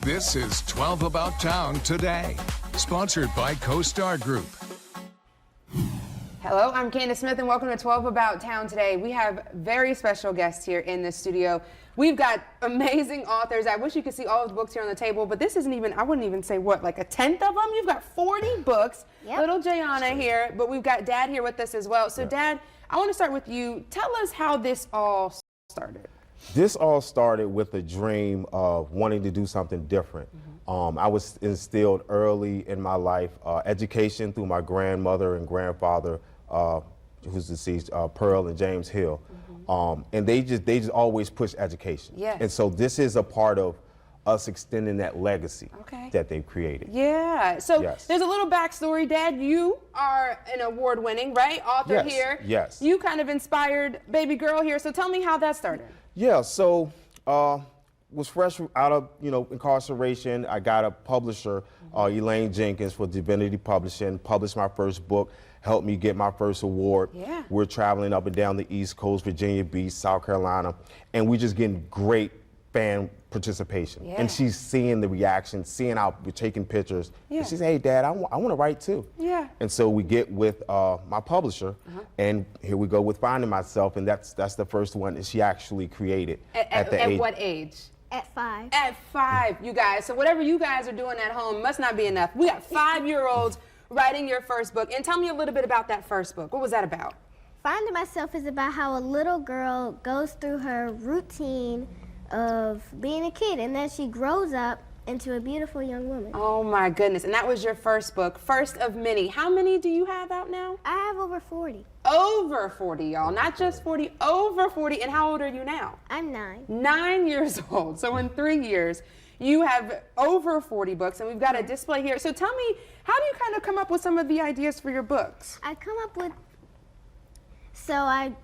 This is 12 About Town today, sponsored by CoStar Group. Hello, I'm Candace Smith and welcome to 12 About Town today. We have very special guests here in the studio. We've got amazing authors. I wish you could see all of the books here on the table, but this isn't even, I wouldn't even say what, like a tenth of them? You've got 40 books. Yep. Little Jayana here, but we've got Dad here with us as well. So Dad, I want to start with you. Tell us how this all started. This all started with a dream of wanting to do something different. I was instilled early in my life, education through my grandmother and grandfather, who's deceased, Pearl and James Hill. And they just always push education. Yes. And so this is a part of us extending that legacy that they've created. Yeah, so there's a little backstory. Dad, you are an award-winning, right, author here. Yes. You kind of inspired baby girl here, so tell me how that started. Yeah, so was fresh out of incarceration. I got a publisher, Elaine Jenkins for Divinity Publishing, published my first book, helped me get my first award. Yeah. We're traveling up and down the East Coast, Virginia Beach, South Carolina, and we're just getting great fan participation. Yeah. And she's seeing the reaction, seeing how we're taking pictures. Yeah. And she said, hey, Dad, I want to write too. Yeah. And so we get with my publisher, and here we go with Finding Myself, and that's the first one that she actually created. At what age? At 5. At 5, you guys. So whatever you guys are doing at home must not be enough. We got 5-year-olds writing your first book. And tell me a little bit about that first book. What was that about? Finding Myself is about how a little girl goes through her routine of being a kid, and then she grows up into a beautiful young woman. Oh my goodness. And that was your first book, first of many. How many do you have out now? I have over 40. Over 40, y'all. Not just 40, over 40. And how old are you now? I'm 9. 9 years old. So in 3 years, you have over 40 books, and we've got a display here. So tell me, how do you kind of come up with some of the ideas for your books? I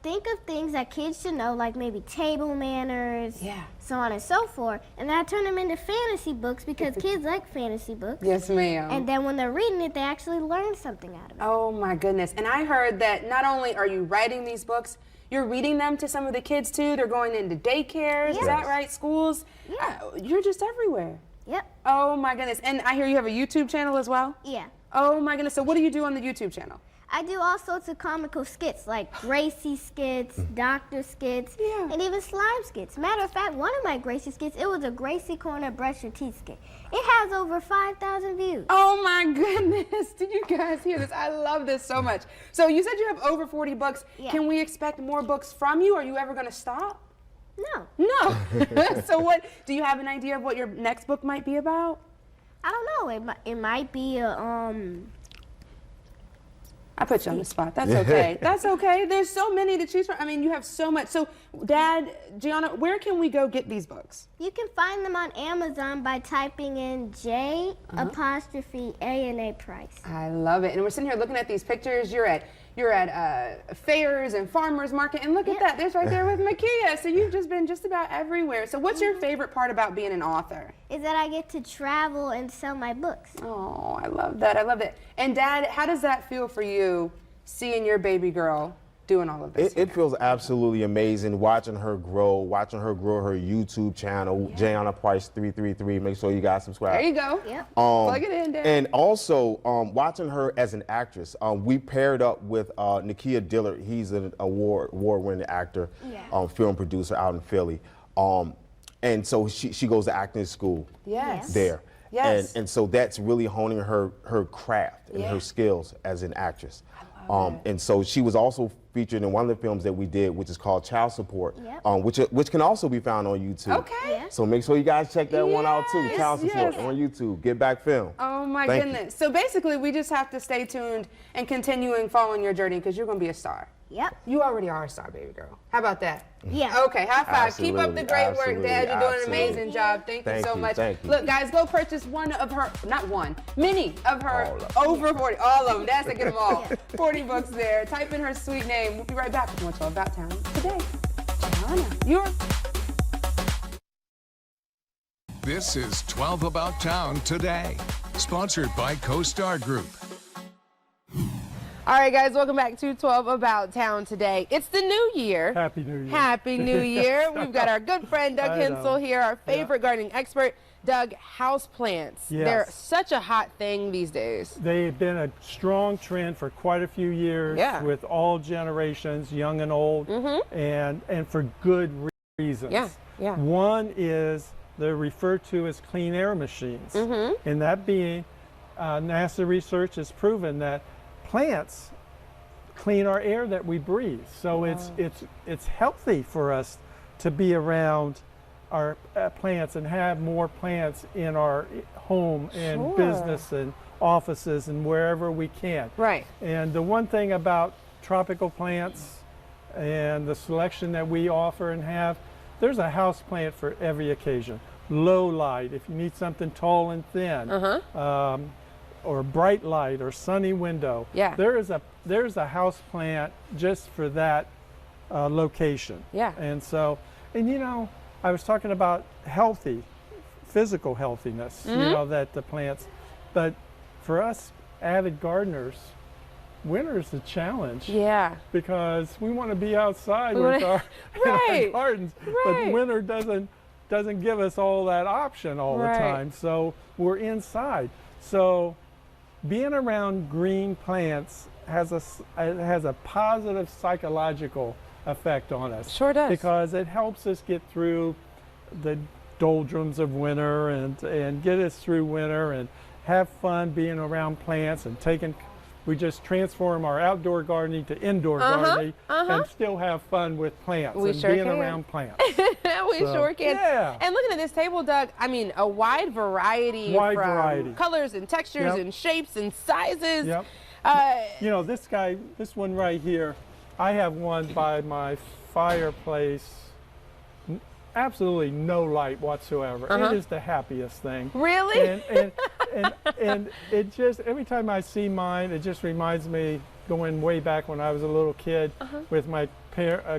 think of things that kids should know, like maybe table manners, so on and so forth, and then I turn them into fantasy books because kids like fantasy books. Yes, ma'am. And then when they're reading it, they actually learn something out of it. Oh my goodness. And I heard that not only are you writing these books, you're reading them to some of the kids too. They're going into daycares, is that right? Schools? Yeah. You're just everywhere. Yep. Oh my goodness. And I hear you have a YouTube channel as well? Yeah. Oh my goodness. So what do you do on the YouTube channel? I do all sorts of comical skits, like Gracie skits, Doctor skits, and even slime skits. Matter of fact, one of my Gracie skits, it was a Gracie Corner brush your teeth skit. It has over 5,000 views. Oh my goodness. Did you guys hear this? I love this so much. So you said you have over 40 books. Yeah. Can we expect more books from you? Are you ever going to stop? No. No. So what, do you have an idea of what your next book might be about? I don't know. It might be a, I put you on the spot. That's okay. That's okay. There's so many to choose from. I mean, you have so much. So, Dad, Gianna, where can we go get these books? You can find them on Amazon by typing in J''A price. I love it. And we're sitting here looking at these pictures. You're at fairs and farmers market, and look at that. There's right there with Makia. So you've just been just about everywhere. So what's your favorite part about being an author? Is that I get to travel and sell my books. Oh, I love that. I love it. And Dad, how does that feel for you, seeing your baby girl doing all of this? It feels absolutely amazing watching her grow her YouTube channel, Jayana Price 333. Make sure you guys subscribe. There you go. Yep. Plug it in, Dad. And also watching her as an actress. We paired up with Nakia Dillard. He's an award-winning actor, film producer out in Philly. And so she goes to acting school there. Yes. And so that's really honing her craft and her skills as an actress. And so she was also featured in one of the films that we did, which is called Child Support, which can also be found on YouTube. Okay. Yeah. So make sure you guys check that one out too, Child Support on YouTube. Get Back Film. Oh my goodness. So basically we just have to stay tuned and continuing following your journey because you're going to be a star. Yep. You already are a star, baby girl. How about that? Yeah. Okay, high five. Absolutely, Keep up the great work, Dad. You're doing an absolutely. amazing job. Thank you so much. Thank you. Look, guys, go purchase one of her, not one, many of her over 40, all of them. Dad's to get them all. 40 books there. Type in her sweet name. We'll be right back with more 12 About Town today. Gianna, you're... This is 12 About Town today, sponsored by CoStar Group. All right, guys, welcome back to 12 About Town today. It's the new year. Happy New Year. Happy New Year. We've got our good friend Doug Hensel here, our favorite gardening expert. Doug, houseplants. Yes. They're such a hot thing these days. They've been a strong trend for quite a few years with all generations, young and old, and for good reasons. One is they're referred to as clean air machines, and that being NASA research has proven that plants clean our air that we breathe. So it's healthy for us to be around our plants and have more plants in our home and business and offices and wherever we can. Right. And the one thing about tropical plants and the selection that we offer and have, there's a house plant for every occasion. Low light, if you need something tall and thin, or bright light or sunny window. There's a house plant just for that location. And so, and you know, I was talking about physical healthiness, you know, that the plants, but for us avid gardeners, winter's a challenge. Because we want to be outside with our, our gardens, but winter doesn't give us all that option all the time. So we're inside. So being around green plants has a positive psychological effect on us. Sure does. Because it helps us get through the doldrums of winter and get us through winter and have fun being around plants and we just transform our outdoor gardening to indoor gardening and still have fun with plants and being around plants. We sure can. And looking at this table, Doug, I mean, a wide variety from colors and textures and shapes and sizes. You know, this one right here, I have one by my fireplace, absolutely no light whatsoever. It is the happiest thing. Really? And it just, every time I see mine, it just reminds me going way back when I was a little kid with my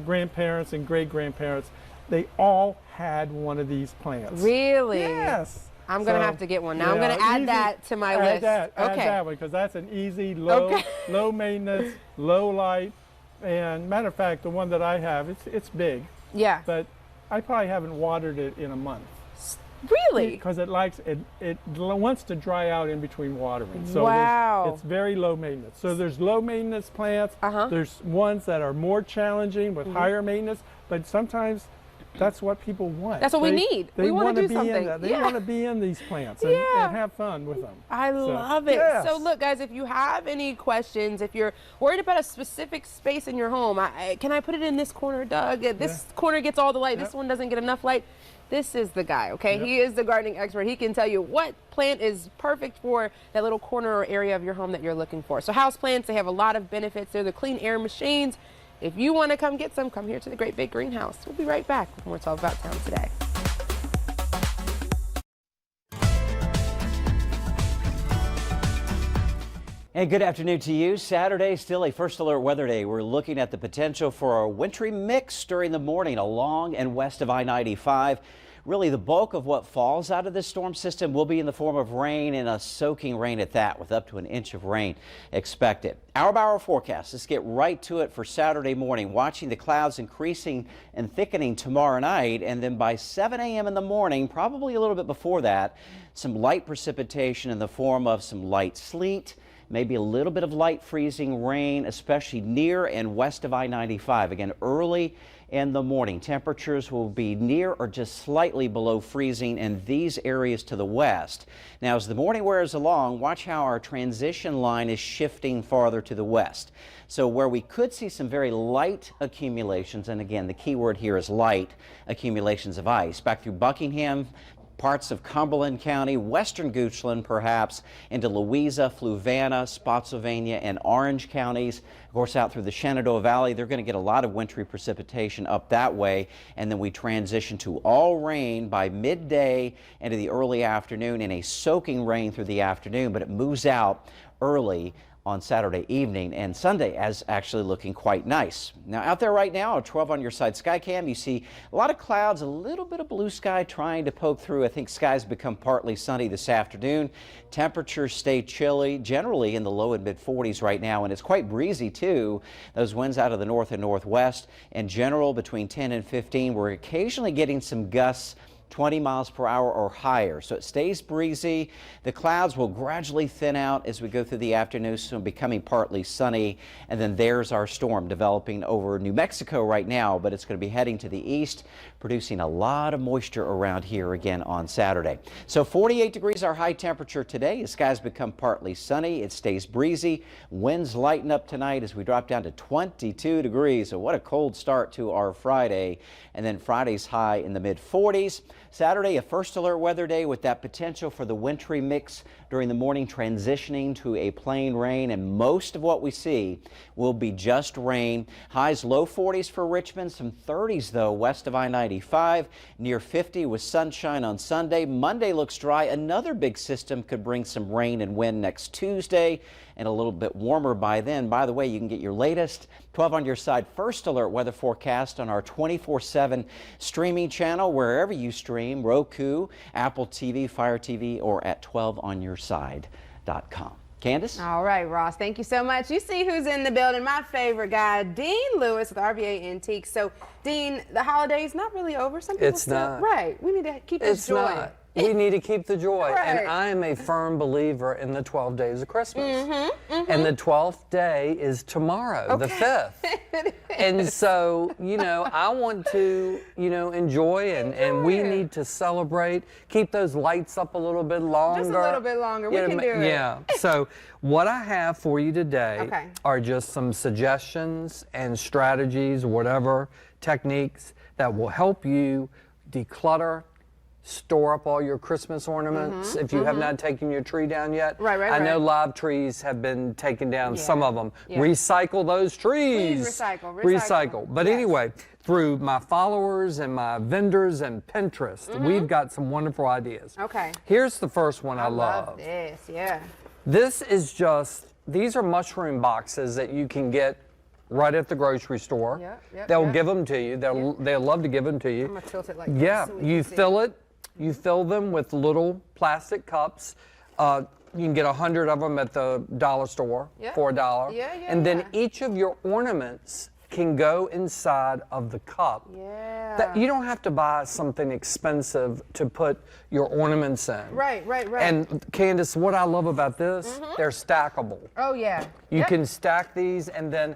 grandparents and great-grandparents. They all had one of these plants. Really? Yes. I'm going to have to get one. Now I'm going to add that to my list. Add that one, because that's an easy, low maintenance, low light. And matter of fact, the one that I have, it's big. But I probably haven't watered it in a month. Really? Because it wants to dry out in between watering. So it's very low maintenance. So there's low maintenance plants. There's ones that are more challenging with higher maintenance, but sometimes that's what people want. That's what we need. They want to do be something. They want to be in these plants and have fun with them. I love it. So look, guys, if you have any questions, if you're worried about a specific space in your home, can I put it in this corner, Doug? This corner gets all the light. This one doesn't get enough light. This is the guy, okay? He is the gardening expert. He can tell you what plant is perfect for that little corner or area of your home that you're looking for. So house plants, they have a lot of benefits. They're the clean air machines. If you want to come get some, come here to the Great Big Greenhouse. We'll be right back with more 12 About Town today. And good afternoon to you. Saturday, still a first alert weather day. We're looking at the potential for a wintry mix during the morning along and west of I-95. Really, the bulk of what falls out of this storm system will be in the form of rain, and a soaking rain at that, with up to an inch of rain expected. Hour by hour forecast. Let's get right to it for Saturday morning. Watching the clouds increasing and thickening tomorrow night, and then by 7 a.m. in the morning, probably a little bit before that, some light precipitation in the form of some light sleet. Maybe a little bit of light freezing rain, especially near and west of I-95. Again, early in the morning, temperatures will be near or just slightly below freezing in these areas to the west. Now, as the morning wears along, watch how our transition line is shifting farther to the west. So where we could see some very light accumulations, and again, the key word here is light accumulations of ice, back through Buckingham, parts of Cumberland County, western Goochland perhaps, into Louisa, Fluvanna, Spotsylvania, and Orange counties. Of course, out through the Shenandoah Valley, they're going to get a lot of wintry precipitation up that way, and then we transition to all rain by midday into the early afternoon, and a soaking rain through the afternoon, but it moves out early on Saturday evening, and Sunday as actually looking quite nice. Now out there right now, a 12 on your side sky cam, you see a lot of clouds, a little bit of blue sky trying to poke through. I think skies become partly sunny this afternoon. Temperatures stay chilly, generally in the low and mid 40s right now, and it's quite breezy too. Those winds out of the north and northwest, in general between 10 and 15. We're occasionally getting some gusts 20 miles per hour or higher. So it stays breezy. The clouds will gradually thin out as we go through the afternoon, so becoming partly sunny. And then there's our storm developing over New Mexico right now, but it's going to be heading to the east, producing a lot of moisture around here again on Saturday. So 48 degrees our high temperature today. The skies become partly sunny. It stays breezy. Winds lighten up tonight as we drop down to 22 degrees. So what a cold start to our Friday. And then Friday's high in the mid 40s. Saturday, a first alert weather day with that potential for the wintry mix during the morning, transitioning to a plain rain, and most of what we see will be just rain. Highs low 40s for Richmond, some 30s though west of I-95, near 50 with sunshine on Sunday. Monday looks dry. Another big system could bring some rain and wind next Tuesday, and a little bit warmer by then. By the way, you can get your latest 12 on your side first alert weather forecast on our 24/7 streaming channel wherever you stream, Roku, Apple TV, Fire TV, or at 12onyourside.com. Candace? All right, Ross, thank you so much. You see who's in the building, my favorite guy, Dean Lewis with RVA Antiques. So, Dean, the holiday's not really over. Some people It's still, not. Right, we need to keep this It's joy. not. We need to keep the joy. Right. And I am a firm believer in the 12 days of Christmas. And the 12th day is tomorrow, the 5th. And so, you know, I want to, you know, enjoy and we need to celebrate, keep those lights up a little bit longer. Just a little bit longer. We can do it. Yeah. So what I have for you today Okay. are just some suggestions and strategies, whatever techniques that will help you declutter, store up all your Christmas ornaments if you have not taken your tree down yet. Right, I know live trees have been taken down, some of them. Yeah. Recycle those trees. Please recycle. Recycle. But Yes. anyway, through my followers and my vendors and Pinterest, we've got some wonderful ideas. Okay. Here's the first one I love this, yeah. This is just, these are mushroom boxes that you can get right at the grocery store. They'll give them to you. They'll love to give them to you. I'm gonna tilt it like this Yeah, so we you can see. fill it. You fill them with little plastic cups. You can get 100 of them at the dollar store for $1. And then each of your ornaments can go inside of the cup. You don't have to buy something expensive to put your ornaments in. Right. And Candace, what I love about this, they're stackable. Oh, yeah. You can stack these, and then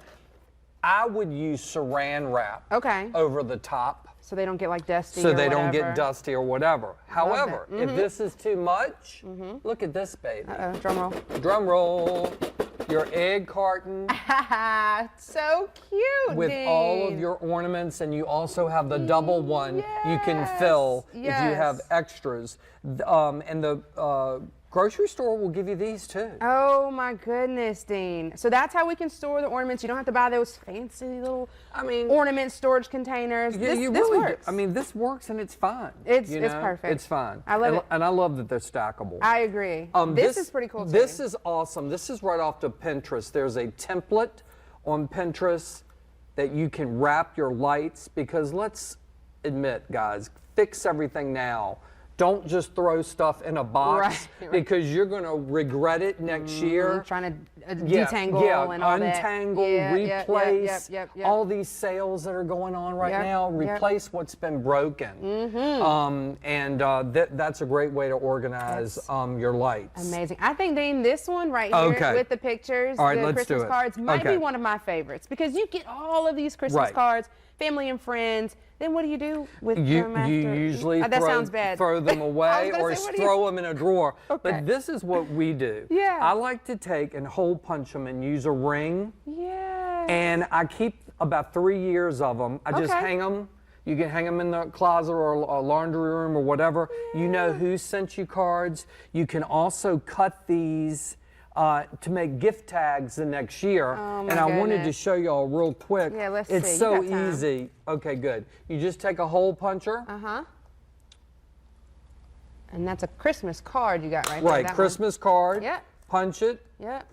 I would use saran wrap over the top. So they don't get like dusty So or they don't whatever. get dusty or whatever. However, if this is too much, look at this baby. Drum roll. Drum roll. Your egg carton So cute, with Dean. all of your ornaments, and you also have the double one you can fill if you have extras. And the grocery store will give you these too. Oh my goodness, Dean. So that's how we can store the ornaments. You don't have to buy those fancy little ornament storage containers. Yeah, this works. This works and it's fine. It's you know? perfect. It's fine. I love it. And I love that they're stackable. I agree. This is pretty cool too. This is awesome. This is right off to Pinterest. There's a template on Pinterest that you can wrap your lights, because let's admit, guys, fix everything now. Don't just throw stuff in a box because you're going to regret it next year. Trying to detangle and all that. Untangle, replace, all these sales that are going on right now, replace what's been broken. That's a great way to organize your lights. Amazing. I think, Dean, this one right here with the pictures, all right, the let's Christmas do it. cards, might be one of my favorites, because you get all of these Christmas cards, family and friends. Then what do you do with them after? You usually that sounds bad. throw them away or throw them in a drawer. Okay. But this is what we do. Yeah. I like to take and hole punch them and use a ring. Yeah. And I keep about 3 years of them. I just hang them. You can hang them in the closet or a laundry room or whatever. You know who sent you cards. You can also cut these to make gift tags the next year. And I wanted to show y'all real quick. Yeah, let's it's see. so easy. Okay, good. You just take a hole puncher. And that's a Christmas card you got right there. Right, Christmas card. Yep. Punch it. Yep.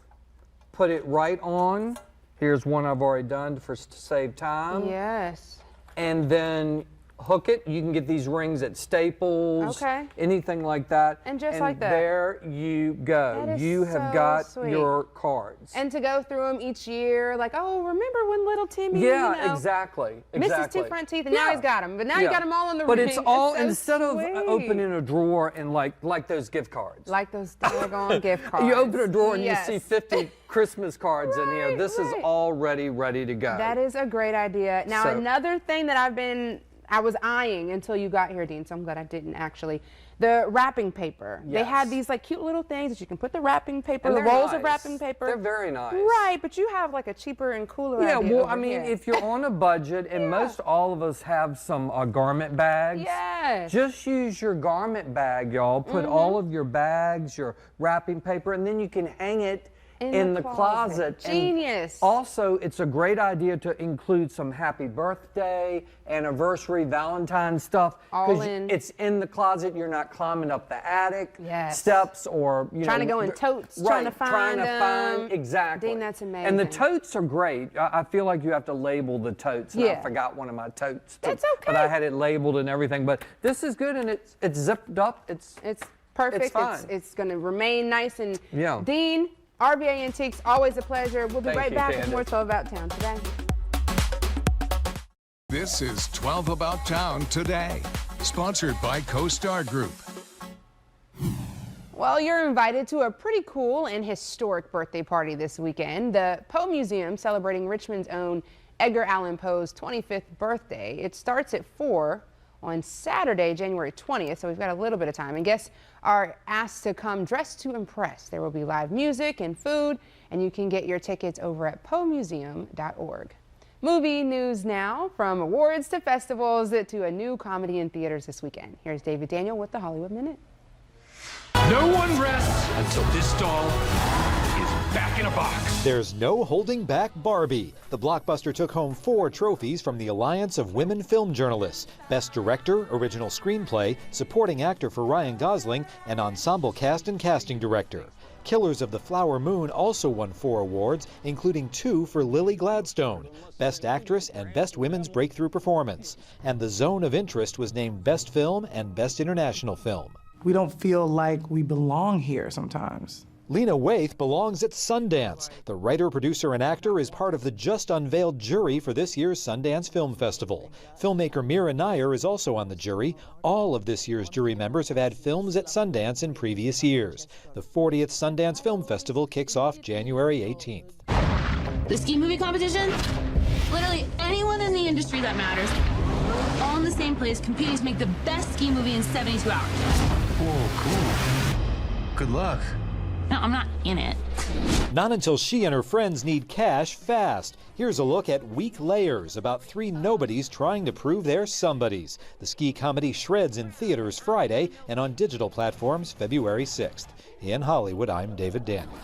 put it right on. Here's one I've already done to save time. Yes. And then hook it. You can get these rings at Staples, anything like that. And just like that. There you go. That is you have so got sweet. your cards. And to go through them each year, like, oh, remember when little Timmy, yeah, you know, exactly. Mrs. Two front teeth, and now he's got them. But now you got them all in the ring. But it's all, so instead sweet. of opening a drawer and like those gift cards. Like those doggone gift cards. You open a drawer and yes. you see 50 Christmas cards in here. This is already ready to go. That is a great idea. Now, another thing that I was eyeing until you got here, Dean, so I'm glad I didn't actually. The wrapping paper. Yes. They had these like cute little things that you can put the wrapping paper, And the rolls of wrapping paper. They're very nice. Right, but you have like a cheaper and cooler idea well, over I mean, here. if you're on a budget, and most all of us have some garment bags. Yes. Just use your garment bag, y'all. Put all of your bags, your wrapping paper, and then you can hang it in the closet. Genius. And also, it's a great idea to include some happy birthday, anniversary, Valentine stuff. All in. It's in the closet. You're not climbing up the attic steps or trying to go in totes, trying to find them. Exactly. Dean, that's amazing. And the totes are great. I feel like you have to label the totes. And I forgot one of my totes. That's okay. But I had it labeled and everything. But this is good, and it's zipped up. It's perfect. It's fine. It's going to remain nice and Dean. RBA Antiques, always a pleasure. We'll be right back with more 12 About Town today. This is 12 About Town today, sponsored by CoStar Group. Well, you're invited to a pretty cool and historic birthday party this weekend. The Poe Museum celebrating Richmond's own Edgar Allan Poe's 25th birthday. It starts at 4 on Saturday, January 20th, so we've got a little bit of time. And guests are asked to come dressed to impress. There will be live music and food, and you can get your tickets over at poemuseum.org. Movie news now, from awards to festivals to a new comedy in theaters this weekend. Here's David Daniel with the Hollywood Minute. No one rests until this doll is back in a box. There's no holding back Barbie. The blockbuster took home 4 trophies from the Alliance of Women Film Journalists: Best Director, Original Screenplay, Supporting Actor for Ryan Gosling, and Ensemble Cast and Casting Director. Killers of the Flower Moon also won 4 awards, including 2 for Lily Gladstone, Best Actress and Best Women's Breakthrough Performance. And The Zone of Interest was named Best Film and Best International Film. We don't feel like we belong here sometimes. Lena Waithe belongs at Sundance. The writer, producer, and actor is part of the just unveiled jury for this year's Sundance Film Festival. Filmmaker Mira Nair is also on the jury. All of this year's jury members have had films at Sundance in previous years. The 40th Sundance Film Festival kicks off January 18th. The ski movie competition? Literally anyone in the industry that matters, all in the same place, competing to make the best ski movie in 72 hours. Whoa, cool. Good luck. No, I'm not in it. Not until she and her friends need cash fast. Here's a look at Weak Layers, about 3 nobodies trying to prove they're somebodies. The ski comedy shreds in theaters Friday and on digital platforms February 6th. In Hollywood, I'm David Daniel.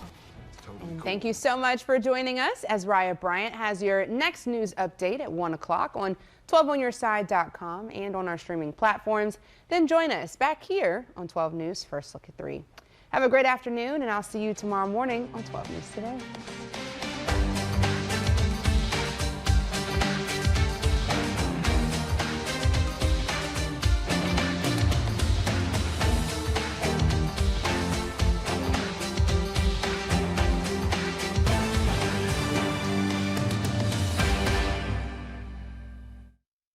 And thank you so much for joining us, as Raya Bryant has your next news update at 1 o'clock on 12onyourside.com and on our streaming platforms. Then join us back here on 12 News First Look at 3. Have a great afternoon, and I'll see you tomorrow morning on 12 News Today.